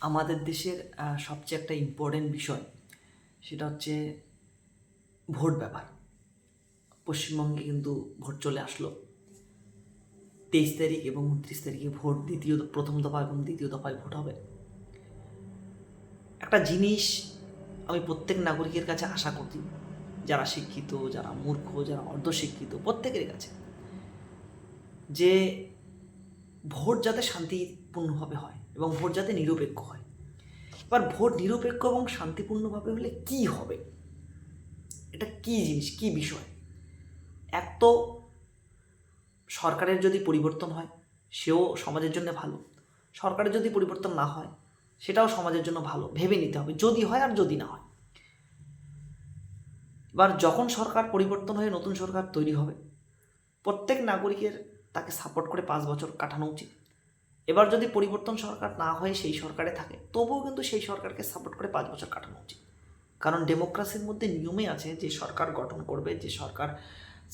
আমাদের দেশের সবচেয়ে একটা ইম্পর্টেন্ট বিষয়, সেটা হচ্ছে ভোট ব্যাপার। পশ্চিমবঙ্গে কিন্তু ভোট চলে আসলো। 23 তারিখ এবং 29 তারিখে ভোট, প্রথম দফা এবং দ্বিতীয় দফায় ভোট হবে। একটা জিনিস আমি প্রত্যেক নাগরিকের কাছে আশা করি, যারা শিক্ষিত, যারা মূর্খ, যারা অর্ধশিক্ষিত, প্রত্যেকের কাছে, যে ভোট যাতে শান্তিপূর্ণভাবে হয় এবং ভোট যাতে নিরপেক্ষ হয়। এবার ভোট নিরপেক্ষ এবং শান্তিপূর্ণভাবে হলে কি হবে, এটা কি জিনিস, কি বিষয়? এক তো সরকারের যদি পরিবর্তন হয়, সেও সমাজের জন্য ভালো। সরকারের যদি পরিবর্তন না হয়, সেটাও সমাজের জন্য ভালো। ভেবে নিতে হবে যদি হয় আর যদি না হয়। এবার যখন সরকার পরিবর্তন হয়ে নতুন সরকার তৈরি হবে, প্রত্যেক নাগরিকের তাকে সাপোর্ট করে 5 বছর কাটানো উচিত। এবার যদি পরিবর্তন সরকার না হয়ে সেই সরকারে থাকে, তবুও কিন্তু সেই সরকারকে সাপোর্ট করে 5 বছর কাটানো উচিত। কারণ ডেমোক্রাসির মধ্যে নিয়মে আছে যে সরকার গঠন করবে, যে সরকার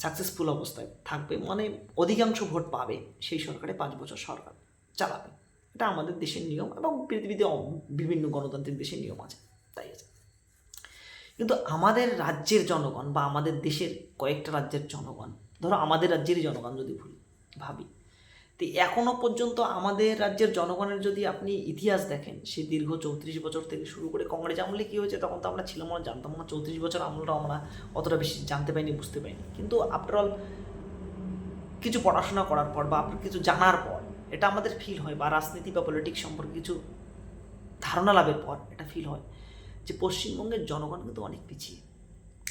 সাকসেসফুল অবস্থায় থাকবে, মানে অধিকাংশ ভোট পাবে, সেই সরকারে 5 বছর সরকার চালাবে। এটা আমাদের দেশের নিয়ম এবং পৃথিবীতে বিভিন্ন গণতান্ত্রিক দেশের নিয়ম আছে, তাই আছে। কিন্তু আমাদের রাজ্যের জনগণ বা আমাদের দেশের কয়েকটা রাজ্যের জনগণ, ধরো আমাদের রাজ্যেরই জনগণ যদি ভাবি, তো এখনও পর্যন্ত আমাদের রাজ্যের জনগণের যদি আপনি ইতিহাস দেখেন, সে দীর্ঘ 34 বছর থেকে শুরু করে কংগ্রেস আমলে কী হয়েছে, তখন তো আমরা ছিলাম না, জানতাম না। 34 বছর আমলটা আমরা অতটা বেশি জানতে পাইনি, বুঝতে পাইনি। কিন্তু আফটারঅল কিছু পড়াশোনা করার পর বা কিছু জানার পর এটা আমাদের ফিল হয়, বা রাজনীতি বা পলিটিক্স সম্পর্কে কিছু ধারণা লাভের পর এটা ফিল হয় যে পশ্চিমবঙ্গের জনগণ কিন্তু অনেক পিছিয়ে।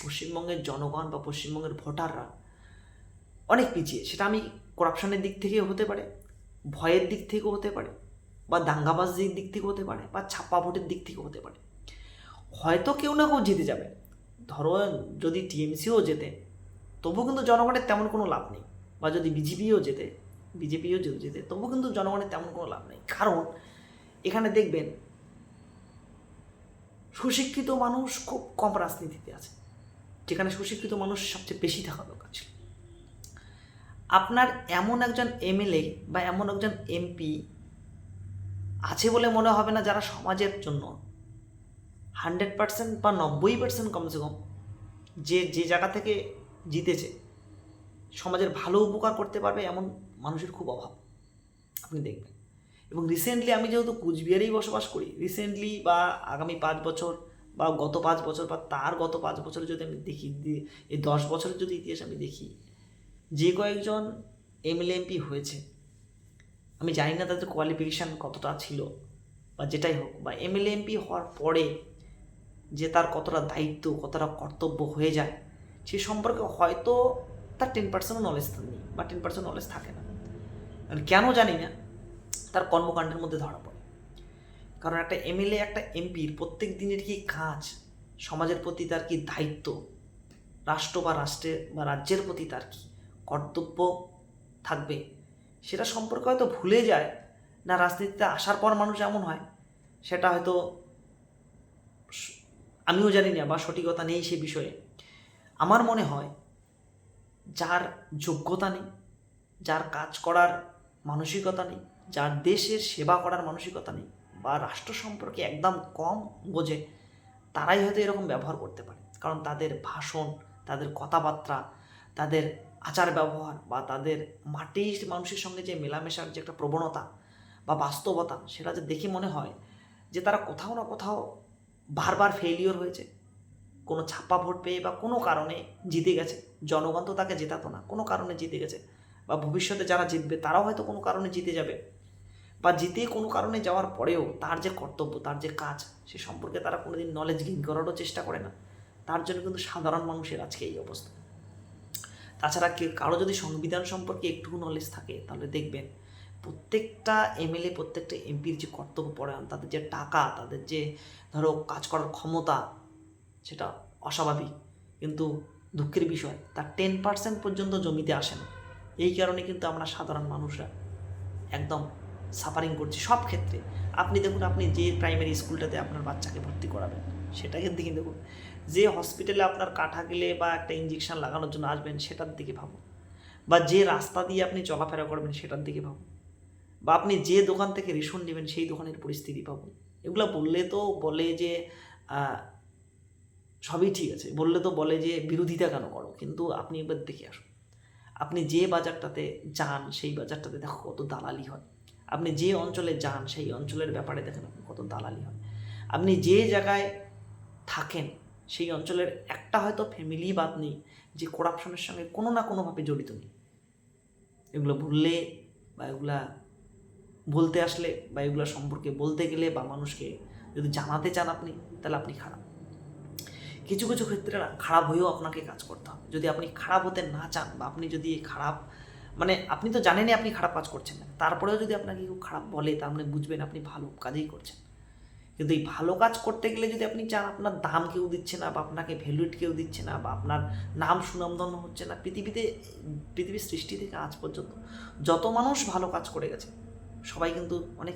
পশ্চিমবঙ্গের জনগণ বা পশ্চিমবঙ্গের ভোটাররা অনেক পিছিয়ে। সেটা আমি করাপশনের দিক থেকেও হতে পারে, ভয়ের দিক থেকেও হতে পারে, বা দাঙ্গাবাজির দিক থেকেও হতে পারে, বা ছাপ্পা ভোটের দিক থেকেও হতে পারে। হয়তো কেউ না কেউ জিতে যাবে। ধরো যদি টিএমসিও জেতে, তবু কিন্তু জনগণের তেমন কোনো লাভ নেই। বা যদি বিজেপিও জেতে, তবু কিন্তু জনগণের তেমন কোনো লাভ নেই। কারণ এখানে দেখবেন সুশিক্ষিত মানুষ খুব কম রাজনীতিতে আছে, যেখানে সুশিক্ষিত মানুষ সবচেয়ে বেশি থাকা দরকার ছিল। আপনার এমন একজন এমএলএ বা এমন একজন এমপি আছে বলে মনে হবে না, যারা সমাজের জন্য 100% বা 90% কমসে কম যে জায়গা থেকে জিতেছে, সমাজের ভালো উপকার করতে পারবে, এমন মানুষের খুব অভাব আপনি দেখবেন। এবং রিসেন্টলি আমি যেহেতু কুচবিহারেই বসবাস করি, রিসেন্টলি বা আগামী 5 বছর বা গত 5 বছর বা তার গত 5 বছরে যদি আমি দেখি, এই 10 বছরের যদি ইতিহাস আমি দেখি, যে কয়েকজন এমএলএ এমপি হয়েছে, আমি জানি না তাদের কোয়ালিফিকেশান কতটা ছিল বা যেটাই হোক, বা এমএলএ এমপি হওয়ার পরে যে তার কতটা দায়িত্ব, কতটা কর্তব্য হয়ে যায়, সে সম্পর্কে হয়তো তার 10% নলেজ নেই বা 10% নলেজ থাকে না। আর কেন জানি না, তার কর্মকাণ্ডের মধ্যে ধরা পড়ে। কারণ একটা এমএলএ, একটা এমপির প্রত্যেক দিনের কি কাজ, সমাজের প্রতি তার কি দায়িত্ব, রাষ্ট্র বা রাজ্যের প্রতি তার কি কর্তব্য থাকবে, সেটা সম্পর্কে হয়তো ভুলে যায় না। রাজনীতিতে আসার পর মানুষ এমন হয়, সেটা হয়তো আমিও জানি না বা সঠিকতা নেই সে বিষয়ে। আমার মনে হয় যার যোগ্যতা নেই, যার কাজ করার মানসিকতা নেই, যার দেশের সেবা করার মানসিকতা নেই, বা রাষ্ট্র সম্পর্কে একদম কম বোঝে, তারাই হয়তো এরকম ব্যবহার করতে পারে। কারণ তাদের ভাষণ, তাদের কথাবার্তা, তাদের আচার ব্যবহার, বা তাদের মাটির মানুষের সঙ্গে যে মেলামেশার যে একটা প্রবণতা বা বাস্তবতা, সেটা যে দেখে মনে হয় যে তারা কোথাও না কোথাও বারবার ফেইলিওর হয়েছে। কোনো ছাপ্পা ভোট পেয়ে বা কোনো কারণে জিতে গেছে, জনগণ তো তাকে জেতাতো না, কোনো কারণে জিতে গেছে। বা ভবিষ্যতে যারা জিতবে তারাও হয়তো কোনো কারণে জিতে যাবে, বা জিতে কোনো কারণে যাওয়ার পরেও তার যে কর্তব্য, তার যে কাজ, সে সম্পর্কে তারা কোনোদিন নলেজ গেইন করারও চেষ্টা করে না। তার জন্য কিন্তু সাধারণ মানুষের আজকে এই অবস্থা। তাছাড়া কারো যদি সংবিধান সম্পর্কে একটু নলেজ থাকে, তাহলে দেখবেন প্রত্যেকটা এমএলএ, প্রত্যেকটা এমপির যে কর্তব্য পরায়ণ, তাদের যে টাকা, তাদের যে ধরো কাজ করার ক্ষমতা, সেটা অস্বাভাবিক। কিন্তু দুঃখের বিষয়, তার 10% পর্যন্ত জমিতে আসে না। এই কারণে কিন্তু আমরা সাধারণ মানুষরা একদম সাফারিং করছি সব ক্ষেত্রে। আপনি দেখুন, আপনি যে প্রাইমারি স্কুলটাতে আপনার বাচ্চাকে ভর্তি করাবেন, সেটাকে দিকে দেখুন। যে হসপিটালে আপনার কাটা গেলে বা একটা ইঞ্জেকশন লাগানোর জন্য আসবেন, সেটার দিকে ভাবুন। বা যে রাস্তা দিয়ে আপনি চলাফেরা করবেন, সেটার দিকে ভাবুন। বা আপনি যে দোকান থেকে রেশন নেবেন, সেই দোকানের পরিস্থিতি ভাবুন। এগুলো বললে তো বলে যে সবই ঠিক আছে, বললে তো বলে যে বিরোধিতা কেন করো, কিন্তু আপনি এবার দেখে আসুন, আপনি যে বাজারটাতে যান সেই বাজারটাতে দেখো কত দালালি হয়, আপনি যে অঞ্চলে যান সেই অঞ্চলের ব্যাপারে দেখেন আপনি কত দালালি হয়, আপনি যে জায়গায় থাকেন সেই অঞ্চলের একটা হয়তো ফ্যামিলি বাদ নেই যে করাপশনের সঙ্গে কোনো না কোনোভাবে জড়িত নেই। এগুলো বললে বা এগুলা বলতে আসলে বা এগুলো সম্পর্কে বলতে গেলে বা মানুষকে যদি জানাতে চান আপনি, তাহলে আপনি খারাপ। কিছু কিছু ক্ষেত্রে না খারাপ হয়েও আপনাকে কাজ করতে হবে। যদি আপনি খারাপ হতে না চান বা আপনি যদি খারাপ মানে আপনি তো জানেনই আপনি খারাপ কাজ করছেন না, তারপরেও যদি আপনাকে কেউ খারাপ বলে তার মানে বুঝবেন আপনি ভালো কাজই করছেন। কিন্তু এই ভালো কাজ করতে গেলে যদি আপনি চান আপনার দাম কেউ দিচ্ছে না বা আপনাকে ভ্যালুয়েট কেউ দিচ্ছে না বা আপনার নাম সুনামধন্য হচ্ছে না, পৃথিবীর সৃষ্টি থেকে আজ পর্যন্ত যত মানুষ ভালো কাজ করে গেছে সবাই কিন্তু অনেক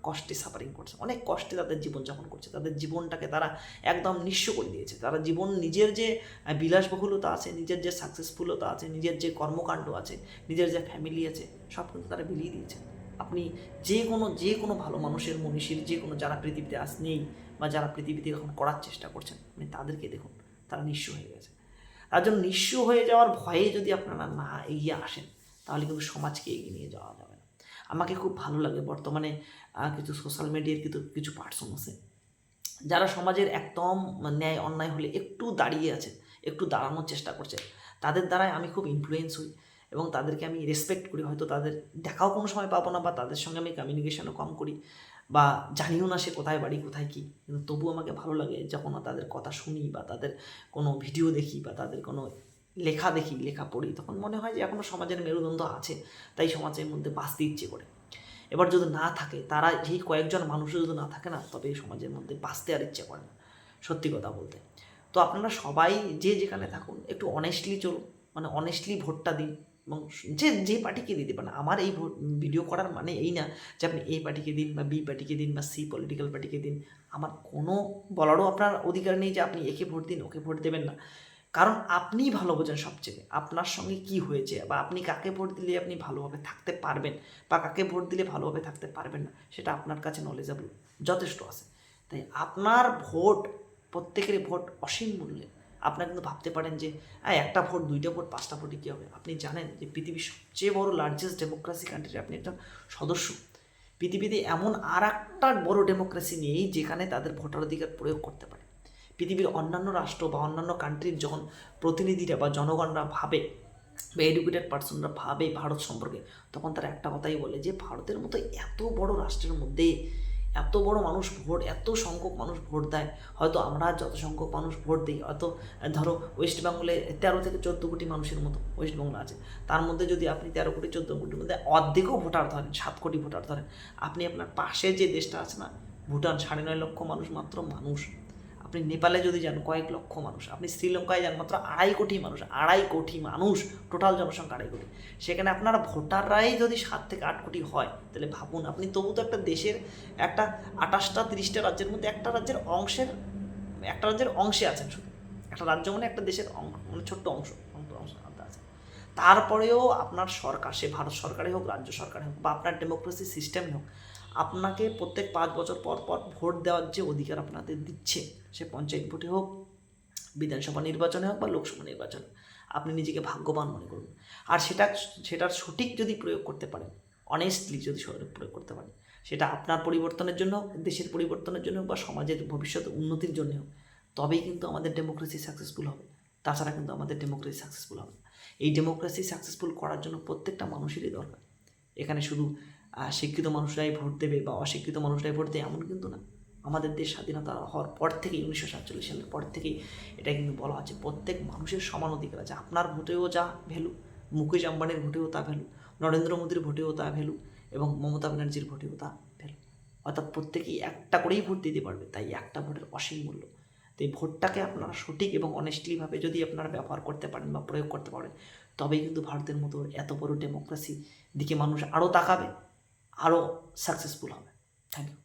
কষ্টে সাফারিং করছে, অনেক কষ্টে তাদের জীবনযাপন করছে, তাদের জীবনটাকে তারা একদম নিঃস্ব করে দিয়েছে। তারা জীবন নিজের যে বিলাসবহুলতা আছে, নিজের যে সাকসেসফুলতা আছে, নিজের যে কর্মকাণ্ড আছে, নিজের যে ফ্যামিলি আছে, সব কিন্তু তারা বিলিয়ে দিয়েছে। আপনি যে কোনো ভালো মানুষের মনীষীর যে কোনো যারা পৃথিবীতে আজ নেই বা যারা পৃথিবীতে এখন করার চেষ্টা করছেন আপনি তাদেরকে দেখুন, তারা নিঃস্ব হয়ে গেছে। তার জন্য নিঃস্ব হয়ে যাওয়ার ভয়ে যদি আপনারা না এগিয়ে আসেন তাহলে কিন্তু সমাজকে এগিয়ে নিয়ে যাওয়া যাবে না। আমাকে খুব ভালো লাগে বর্তমানে কিছু সোশ্যাল মিডিয়ার কিছু পার্সন আছে যারা সমাজের একদম ন্যায় অন্যায় হলে একটু দাঁড়িয়ে আছে, একটু দাঁড়ানোর চেষ্টা করছে। তাদের দ্বারাই আমি খুব ইনফ্লুয়েন্স হই এবং তাদেরকে আমি রেসপেক্ট করি। হয়তো তাদের দেখাও কোনো সময় পাবো না বা তাদের সঙ্গে আমি কমিউনিকেশনও কম করি বা জানিও না সে কোথায় বাড়ি কোথায় কী, কিন্তু তবু আমাকে ভালো লাগে যখন তাদের কথা শুনি বা তাদের কোনো ভিডিও দেখি বা তাদের কোনো লেখা দেখি, লেখা পড়ি, তখন মনে হয় যে এখনও সমাজের মেরুদণ্ড আছে, তাই সমাজের মধ্যে বাঁচতে ইচ্ছে করে। এবার যদি না থাকে, তারা যেই কয়েকজন মানুষও যদি না থাকে না, তবে এই সমাজের মধ্যে বাঁচতে আর ইচ্ছে করে না, সত্যি কথা বলতে। তো আপনারা সবাই যে যেখানে থাকুন একটু অনেস্টলি চলুন, মানে অনেস্টলি ভোটটা দিন এবং যে পার্টিকে দিতে পারেন। আমার এই ভিডিও করার মানে এই না যে আপনি এ পার্টিকে দিন বা বি পার্টিকে দিন বা সি পলিটিক্যাল পার্টিকে দিন। আমার কোনো বলারও আপনার অধিকার নেই যে আপনি একে ভোট দিন ওকে ভোট দেবেন না, কারণ আপনিই ভালো বোঝেন সবচেয়ে আপনার সঙ্গে কি হয়েছে বা আপনি কাকে ভোট দিলে আপনি ভালোভাবে থাকতে পারবেন বা কাকে ভোট দিলে ভালোভাবে থাকতে পারবেন না, সেটা আপনার কাছে নলেজেবল যথেষ্ট আছে। তাই আপনার ভোট, প্রত্যেকেরই ভোট অসীম মূল্যে। আপনারা কিন্তু ভাবতে পারেন যে একটা ভোট, দুইটা ভোট, পাঁচটা ভোটে কী হবে। আপনি জানেন যে পৃথিবীর সবচেয়ে বড় লার্জেস্ট ডেমোক্রেসি কান্ট্রির আপনি একজন সদস্য। পৃথিবীতে এমন আর একটা বড় ডেমোক্রেসি নেই যেখানে তাদের ভোটাধিকার প্রয়োগ করতে পারে। পৃথিবীর অন্যান্য রাষ্ট্র বা অন্যান্য কান্ট্রির যখন প্রতিনিধিরা বা জনগণরা ভাবে বা এডুকেটেড পার্সনরা ভাবে ভারত সম্পর্কে, তখন তারা একটা কথাই বলে যে ভারতের মতো এত বড় রাষ্ট্রের মধ্যে এত বড় মানুষ ভোট, এত সংখ্যক মানুষ ভোট দেয়, হয়তো আমরা যত সংখ্যক মানুষ ভোট দিই, হয়তো ধরো ওয়েস্ট বেঙ্গলে 13 থেকে 14 কোটি মানুষের মতো ওয়েস্টবেঙ্গল আছে, তার মধ্যে যদি আপনি 13 কোটি 14 কোটির মধ্যে অর্ধেকও ভোটার ধরেন, 7 কোটি ভোটার ধরেন, আপনি আপনার পাশে যে দেশটা আছে না ভুটান, 9.5 লক্ষ মানুষ, মাত্র মানুষ। আপনি নেপালে যদি যান কয়েক লক্ষ মানুষ, আপনি শ্রীলঙ্কায় যান মাত্র 2.5 কোটি মানুষ, 2.5 কোটি মানুষ, টোটাল জনসংখ্যা 2.5 কোটি। সেখানে আপনার ভোটাররাই যদি 7 থেকে 8 কোটি হয়, তাহলে ভাবুন আপনি তবু তো একটা দেশের একটা 28টা 30টা রাজ্যের মধ্যে একটা রাজ্যের অংশে আছেন শুধু। একটা রাজ্য মানে একটা দেশের মানে ছোট্ট অংশ আছে। তারপরেও আপনার সরকার, সে ভারত সরকারই হোক, রাজ্য সরকারই হোক বা আপনার ডেমোক্রেসি সিস্টেমই হোক, আপনাকে প্রত্যেক 5 বছর পর পর ভোট দেওয়ার যে অধিকার আপনাদের দিচ্ছে, সে পঞ্চায়েত ভোটে হোক, বিধানসভা নির্বাচনে হোক বা লোকসভা নির্বাচনে, আপনি নিজেকে ভাগ্যবান মনে করুন। আর সেটার সঠিক যদি প্রয়োগ করতে পারেন, অনেস্টলি যদি প্রয়োগ করতে পারেন, সেটা আপনার পরিবর্তনের জন্য হোক, দেশের পরিবর্তনের জন্য হোক বা সমাজের ভবিষ্যৎ উন্নতির জন্য হোক, তবেই কিন্তু আমাদের ডেমোক্রেসি সাকসেসফুল হবে। তাছাড়া কিন্তু আমাদের ডেমোক্রেসি সাকসেসফুল হবে না। এই ডেমোক্রেসি সাকসেসফুল করার জন্য প্রত্যেকটা মানুষেরই দরকার। এখানে শুধু শিক্ষিত মানুষরাই ভোট দেবে বা অশিক্ষিত মানুষরাই ভোট দেয় এমন কিন্তু না। আমাদের দেশ স্বাধীনতা হওয়ার পর থেকেই 1947 সালের পর থেকেই এটা কিন্তু বলা হচ্ছে প্রত্যেক মানুষের সমান অধিকার আছে। আপনার ভোটেও যা ভ্যালু, মুকেশ আম্বানির ভোটেও তা ভ্যালু, নরেন্দ্র মোদীর ভোটেও তা ভ্যালু এবং মমতা ব্যানার্জির ভোটেও তা ভ্যালু। অর্থাৎ প্রত্যেকেই একটা করেই ভোট দিতে পারবে, তাই একটা ভোটের অসীম মূল্য। তো এই ভোটটাকে আপনারা সঠিক এবং অনেস্টলিভাবে যদি আপনারা ব্যবহার করতে পারেন বা প্রয়োগ করতে পারেন, তবেই কিন্তু ভারতের মতো এত বড় ডেমোক্রেসি দিকে মানুষ আরও তাকাবে, আরও সাকসেসফুল হবে। Thank you.